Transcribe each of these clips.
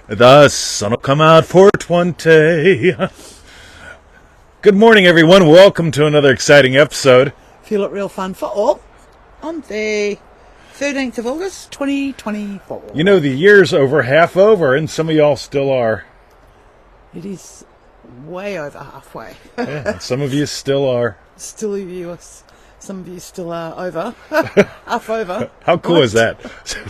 The sun will come out 420. Good morning, everyone. Welcome to another exciting episode. Feel it real fun for all on the 13th of August, 2024. You know, the year's over, half over, and some of y'all still are. It is way over halfway. Yeah, some of you still are. Still you, some of you still are over. Half over. How cool is that?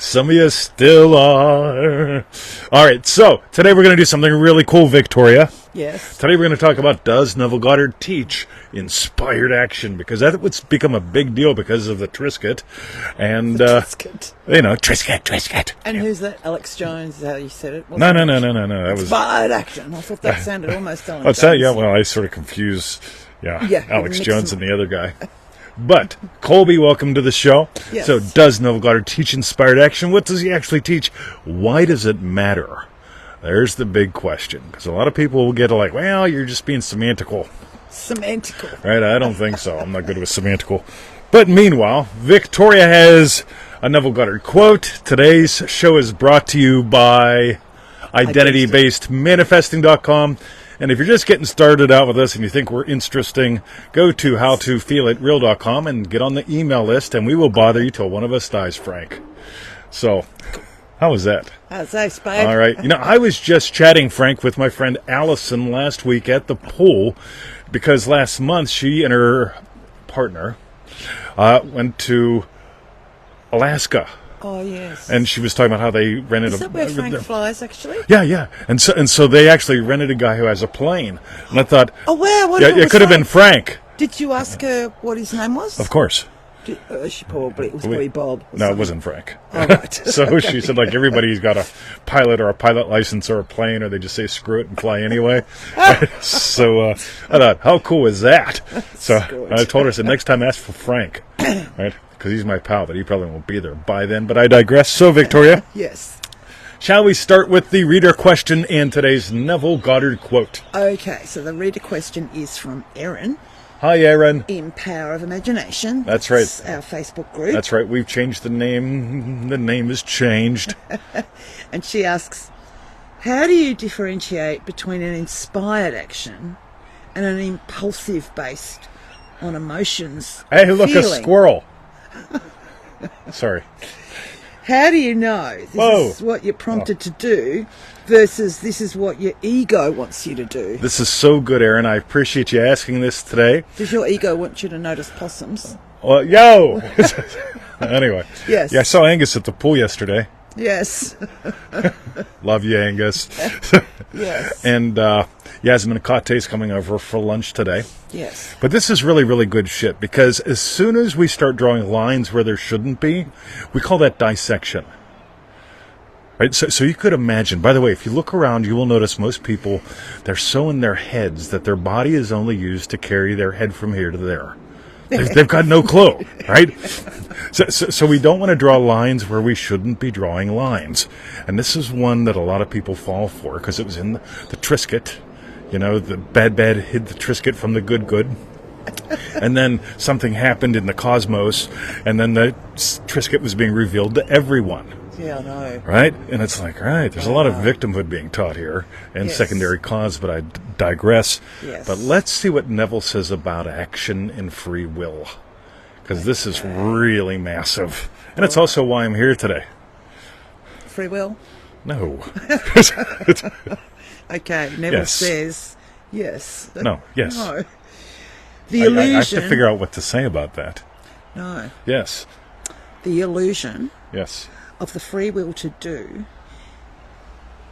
Some of you still are. All right, so today we're going to do something really cool, Victoria. Yes. Today we're going to talk about, does Neville Goddard teach inspired action? Because that's become a big deal because of the Trisket. And, Trisket. Trisket. And who's that? Alex Jones, is how you said it? No. That was inspired action. I thought that sounded almost Alex What's Jones. that? Yeah, well, I sort of confuse, Yeah, Alex mix Jones them. and the other guy. But, Colby, welcome to the show. Yes. So, does Neville Goddard teach inspired action? What does he actually teach? Why does it matter? There's the big question. Because a lot of people will get like, well, you're just being semantical. Semantical. Right? I don't think so. I'm not good with semantical. But meanwhile, Victoria has a Neville Goddard quote. Today's show is brought to you by IdentityBasedManifesting.com. And if you're just getting started out with us and you think we're interesting, go to howtofeelitreal.com and get on the email list, and we will bother you till one of us dies, Frank. So, how was that? How's that, babe? All right. You know, I was just chatting, Frank, with my friend Allison last week at the pool because last month she and her partner went to Alaska. Oh, yes. And she was talking about how they rented Is that where Frank flies, actually? Yeah. And so they actually rented a guy who has a plane. And I thought, Oh, wow. What yeah, it could have been Frank. Did you ask her what his name was? Of course. It was probably Bob. or No, it something. wasn't Frank. Oh, right. So she said, like, everybody's got a pilot or a pilot license or a plane, or they just say screw it and fly anyway. So I thought, how cool is that? So good. I told her, I said, next time ask for Frank, right? Because he's my pal, but he probably won't be there by then. But I digress. So, Victoria, Yes. shall we start with the reader question and today's Neville Goddard quote? Okay, so the reader question is from Erin Hi, Erin. in Power of Imagination. That's right. It's our Facebook group. That's right. We've changed the name. The name has changed. And she asks, how do you differentiate between an inspired action and an impulsive based on emotions? Hey, look, a feeling? squirrel. Sorry. How do you know this Whoa. is what you're prompted to do versus this is what your ego wants you to do? This is so good, Erin. I appreciate you asking this today. Does your ego want you to notice possums? Well, yo! Anyway. Yes. Yeah, I saw Angus at the pool yesterday. Yes. Love you, Angus. Yes. And Yasmin Kate's coming over for lunch today. Yes. But this is really, really good shit, because as soon as we start drawing lines where there shouldn't be, we call that dissection. Right? So you could imagine, by the way, if you look around, you will notice most people, they're so in their heads that their body is only used to carry their head from here to there. They've got no clue, right? So we don't want to draw lines where we shouldn't be drawing lines. And this is one that a lot of people fall for, because it was in the Trisket. You know, the bad hid the Trisket from the good. And then something happened in the cosmos, and then the Trisket was being revealed to everyone. Yeah, I know. Right? And it's like, right, there's a lot of victimhood being taught here and Yes. secondary cause, but I digress. Yes. But let's see what Neville says about action and free will, because this is really massive. And it's also why I'm here today. Free will? No. Okay, Neville Yes. says yes. No, yes. No. The I illusion... have to figure out what to say about that. No. Yes. The illusion Yes. of the free will to do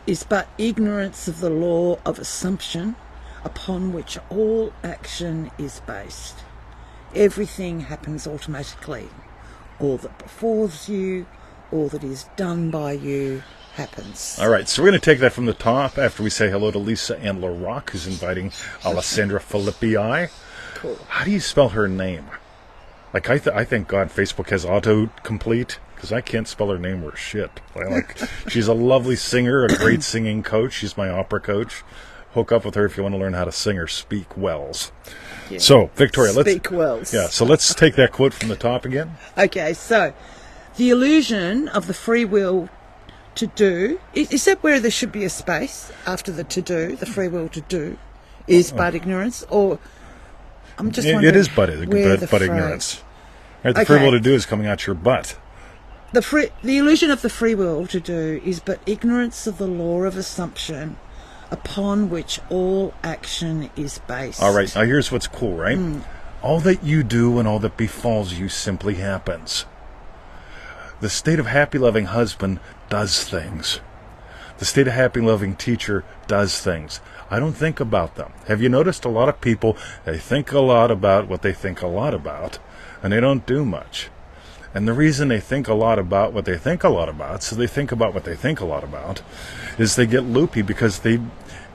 is but ignorance of the law of assumption upon which all action is based. Everything happens automatically. All that befalls you, all that is done by you, happens. All right, so we're going to take that from the top after we say hello to Lisa Ann LaRock, who's inviting Alessandra Filippi. Cool. How do you spell her name? Like, I thank God Facebook has autocomplete, because I can't spell her name worth shit. She's a lovely singer, a great singing coach. She's my opera coach. Hook up with her if you want to learn how to sing or speak wells. Yeah. So, Victoria, Speak wells. Yeah, so let's take that quote from the top again. Okay, so the illusion of the free will to do. Is that where there should be a space after the to do, the free will to do, is but ignorance? Or I'm just wondering. It is but phrase- ignorance. Right? The free will to do is coming out your butt. The illusion of the free will to do is but ignorance of the law of assumption upon which all action is based. All right, now here's what's cool, right? All that you do and all that befalls you simply happens. The state of happy, loving husband does things. The state of happy, loving teacher does things. I don't think about them. Have you noticed a lot of people, they think a lot about what they think a lot about, and they don't do much. And the reason they think a lot about what they think a lot about, so they think about what they think a lot about, is they get loopy because they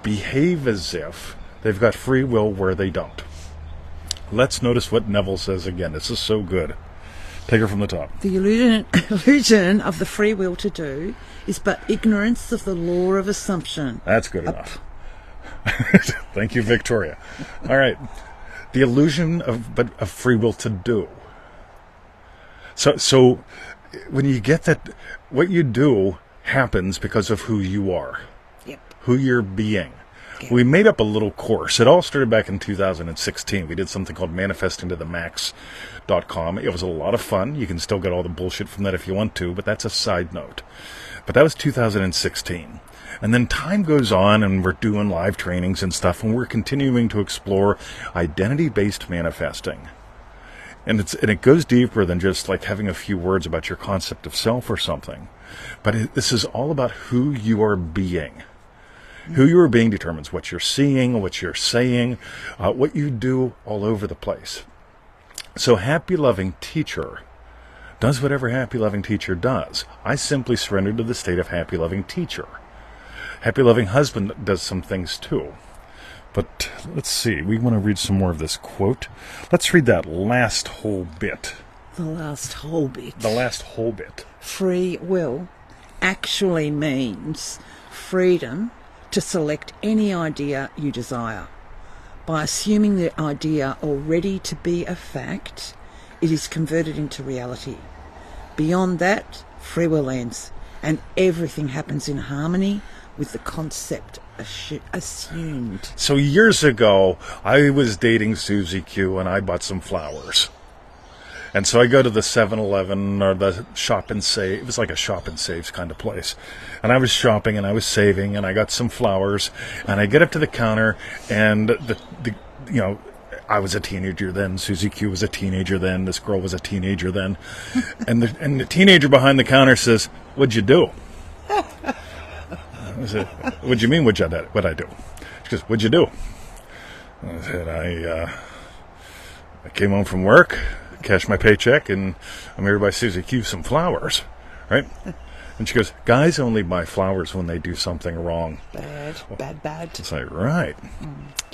behave as if they've got free will where they don't. Let's notice what Neville says again. This is so good. Take her from the top. The illusion of the free will to do is but ignorance of the law of assumption. That's good enough. Thank you, Victoria. All right. The illusion of free will to do. So when you get that, what you do happens because of who you are. Yep. Who you're being. Yep. We made up a little course. It all started back in 2016. We did something called manifestingtothemax.com. It was a lot of fun. You can still get all the bullshit from that if you want to, but that's a side note. But that was 2016. And then time goes on and we're doing live trainings and stuff, and we're continuing to explore identity-based manifesting. And it goes deeper than just like having a few words about your concept of self or something. But this is all about who you are being. Who you are being determines what you're seeing, what you're saying, what you do all over the place. So happy, loving teacher does whatever happy, loving teacher does. I simply surrender to the state of happy, loving teacher. Happy, loving husband does some things too. But let's see, we want to read some more of this quote. Let's read that last whole bit. The last whole bit. The last whole bit. Free will actually means freedom to select any idea you desire. By assuming the idea already to be a fact, it is converted into reality. Beyond that, free will ends, and everything happens in harmony with the concept assumed. So years ago, I was dating Susie Q, and I bought some flowers. And so I go to the 7-Eleven or the Shop and Save. It was like a Shop and Saves kind of place. And I was shopping and I was saving and I got some flowers. And I get up to the counter and I was a teenager then. Susie Q was a teenager then. This girl was a teenager then. and the teenager behind the counter says, "What'd you do?" I said, "What'd you mean? What'd I do?" She goes, "What'd you do?" I said, I came home from work, cashed my paycheck, and I'm here by Susie Q some flowers, right? And she goes, "Guys only buy flowers when they do something wrong." Bad. It's like, right.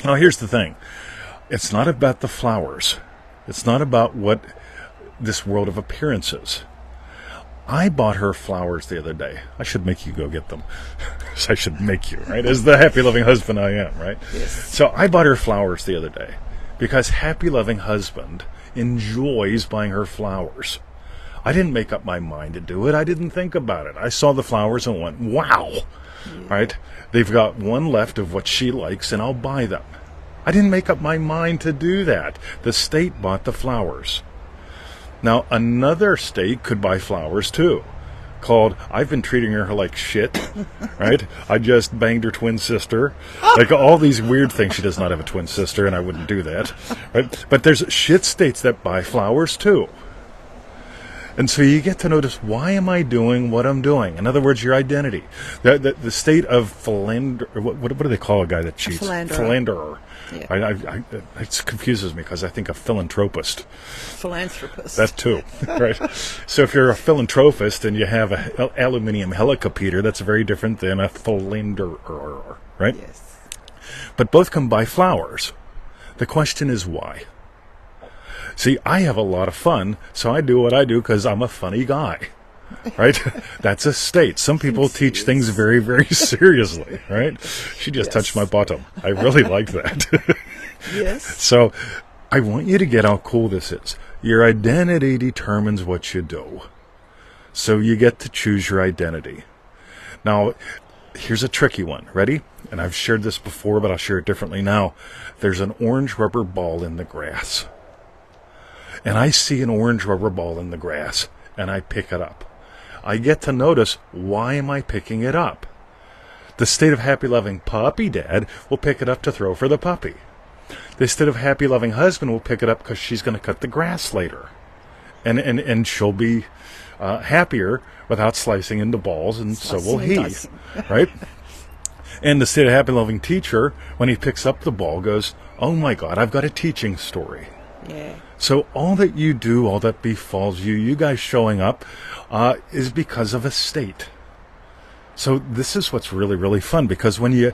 Now, here's the thing. It's not about the flowers. It's not about what this world of appearances. I bought her flowers the other day. I should make you go get them. I should make you, right? As the happy, loving husband I am, right? Yes. So I bought her flowers the other day because happy, loving husband enjoys buying her flowers. I didn't make up my mind to do it. I didn't think about it. I saw the flowers and went, wow, right? They've got one left of what she likes and I'll buy them. I didn't make up my mind to do that. The state bought the flowers. Now, another state could buy flowers, too, called, I've been treating her like shit, right? I just banged her twin sister. Like, all these weird things. She does not have a twin sister, and I wouldn't do that, right? But there's shit states that buy flowers, too. And so you get to notice, why am I doing what I'm doing? In other words, your identity. The state of philander... What do they call a guy that cheats? Philanderer. Yeah. It confuses me because I think a philanthropist. Philanthropist. That too, right? So if you're a philanthropist and you have an aluminium helicopter, that's very different than a philanderer, right? Yes. But both can buy flowers. The question is why? See, I have a lot of fun, so I do what I do because I'm a funny guy, right? That's a state. Some people teach things very, very seriously, right? She just touched my bottom. I really like that. Yes. So I want you to get how cool this is. Your identity determines what you do. So you get to choose your identity. Now, here's a tricky one. Ready? And I've shared this before, but I'll share it differently now. There's an orange rubber ball in the grass. And I see an orange rubber ball in the grass, and I pick it up. I get to notice, why am I picking it up? The state of happy, loving puppy dad will pick it up to throw for the puppy. The state of happy, loving husband will pick it up because she's going to cut the grass later. And she'll be happier without slicing into balls, and so will he. Right? And the state of happy, loving teacher, when he picks up the ball, goes, oh my God, I've got a teaching story. Yeah. So all that you do, all that befalls you, you guys showing up, is because of a state. So this is what's really, really fun, because when you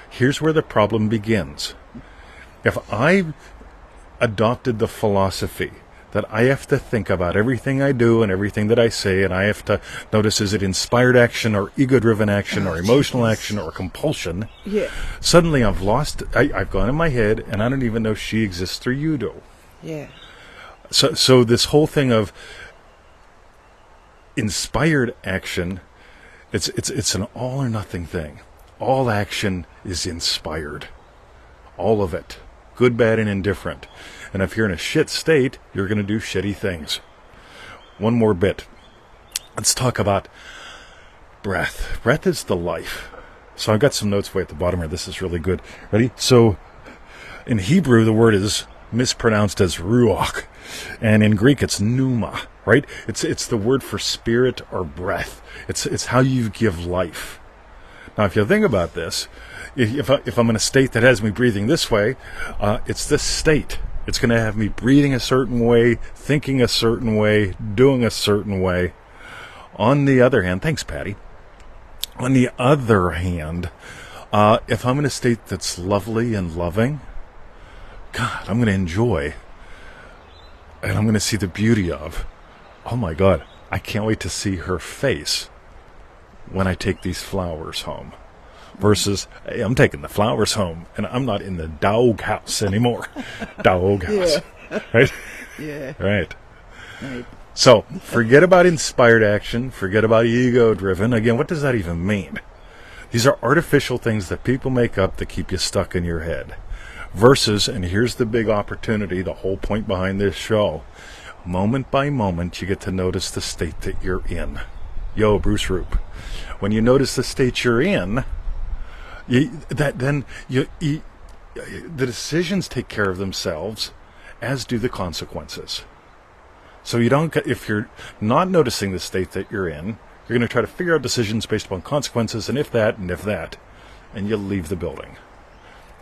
here's where the problem begins. If I adopted the philosophy that I have to think about everything I do and everything that I say, and I have to notice, is it inspired action or ego-driven action or emotional action or compulsion? Yeah. Suddenly I've gone in my head, and I don't even know she exists or you do. Yeah. So this whole thing of inspired action, it's an all or nothing thing. All action is inspired. All of it. Good, bad, and indifferent. And if you're in a shit state, you're going to do shitty things. One more bit. Let's talk about breath. Breath is the life. So I've got some notes way at the bottom here. This is really good. Ready? So in Hebrew, the word is mispronounced as ruach. And in Greek, it's pneuma, right? It's the word for spirit or breath. It's how you give life. Now, if you think about this, if I'm in a state that has me breathing this way, it's this state. It's going to have me breathing a certain way, thinking a certain way, doing a certain way. On the other hand, thanks, Patty. On the other hand, if I'm in a state that's lovely and loving, God, I'm going to enjoy. And I'm going to see the beauty of, oh my God, I can't wait to see her face when I take these flowers home. Versus, hey, I'm taking the flowers home, and I'm not in the dog house anymore. Dog house. Yeah. Right? Yeah. Right. Right. So, forget about inspired action. Forget about ego-driven. Again, what does that even mean? These are artificial things that people make up that keep you stuck in your head. Versus, and here's the big opportunity, the whole point behind this show, moment by moment, you get to notice the state that you're in. Yo, Bruce Roop. When you notice the state you're in, the decisions take care of themselves, as do the consequences. So if you're not noticing the state that you're in, you're going to try to figure out decisions based upon consequences, and if that, and you'll leave the building.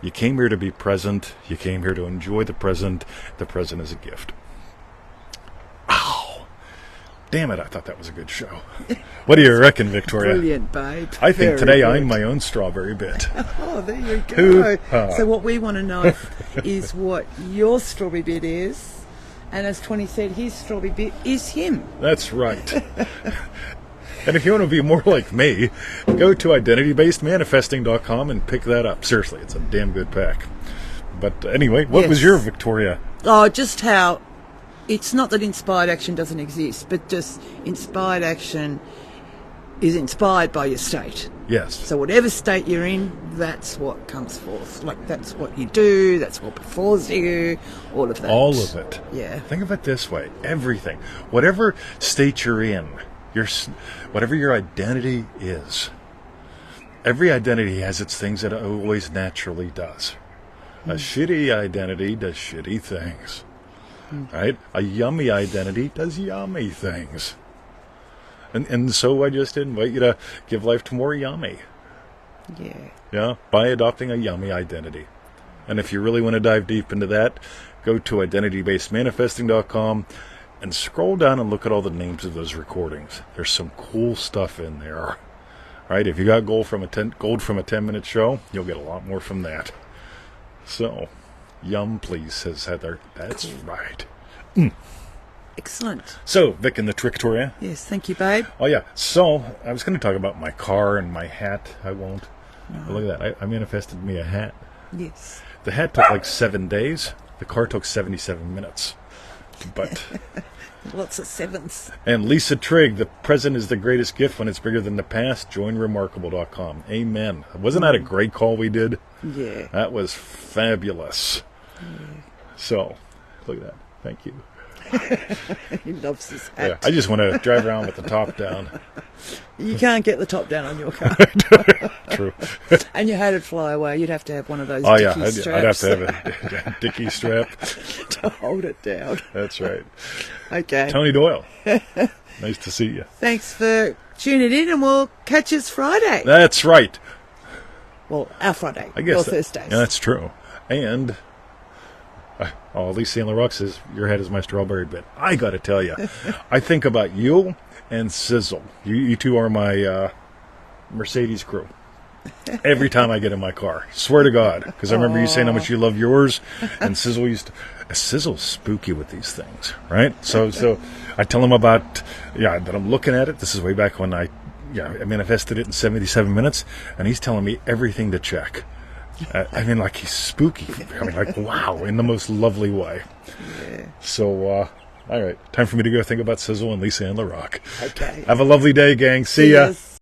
You came here to be present. You came here to enjoy the present. The present is a gift. Ow! Damn it, I thought that was a good show. What do you reckon, Victoria? Brilliant, babe. I think Very today good. I'm my own strawberry bit. Oh, there you go. Hoo-ha. So what we want to know is what your strawberry bit is. And as 20 said, his strawberry bit is him. That's right. And if you want to be more like me, go to identitybasedmanifesting.com and pick that up. Seriously, it's a damn good pack. But anyway, what was your Victoria? Oh, just how it's not that inspired action doesn't exist, but just inspired action is inspired by your state. Yes. So whatever state you're in, that's what comes forth. Like, that's what you do, that's what befalls you, all of that. All of it. Yeah. Think of it this way. Everything. Whatever state you're in, whatever your identity is, every identity has its things that it always naturally does. A shitty identity does shitty things. Right? A yummy identity does yummy things. And so I just invite you to give life to more yummy. Yeah. Yeah, by adopting a yummy identity. And if you really want to dive deep into that, go to identitybasedmanifesting.com and scroll down and look at all the names of those recordings. There's some cool stuff in there. Right? If you got gold from a 10-minute show, you'll get a lot more from that. So, yum please, says Heather. That's right. Excellent. So, Vic and the Trictoria. Yes, thank you, babe. Oh, yeah. So, I was going to talk about my car and my hat. I won't. No. But look at that. I manifested me a hat. Yes. The hat took like 7 days. The car took 77 minutes. But Lots of sevenths. and Lisa Trigg, the present is the greatest gift when it's bigger than the past. Joinremarkable.com. Amen. Wasn't that a great call we did? Yeah. That was fabulous. So, look at that. Thank you. He loves his Yeah, hat. I just want to drive around with the top down. You can't get the top down on your car. True. And your hat would fly away. You'd have to have one of those Oh, yeah. dicky I'd have straps to have a dicky strap. to hold it down. That's right. Okay. Tony Doyle. Nice to see you. Thanks for tuning in, and we'll catch us Friday. That's right. Well, our Friday. I guess Or Thursdays. Yeah, that's true. And Lisa and LaRock says your head is my strawberry bit. I got to tell you, I think about you and Sizzle. You two are my Mercedes crew. Every time I get in my car, swear to God, because I remember you saying how much you love yours, and Sizzle used to. Sizzle's spooky with these things, right? So I tell him about that I'm looking at it. This is way back when I manifested it in 77 minutes, and he's telling me everything to check. I mean, like, he's spooky. I mean, like, wow, in the most lovely way. Yeah. So, all right, time for me to go think about Sizzle and Lisa and LaRock. Okay. Have a lovely day, gang. See ya. Yes.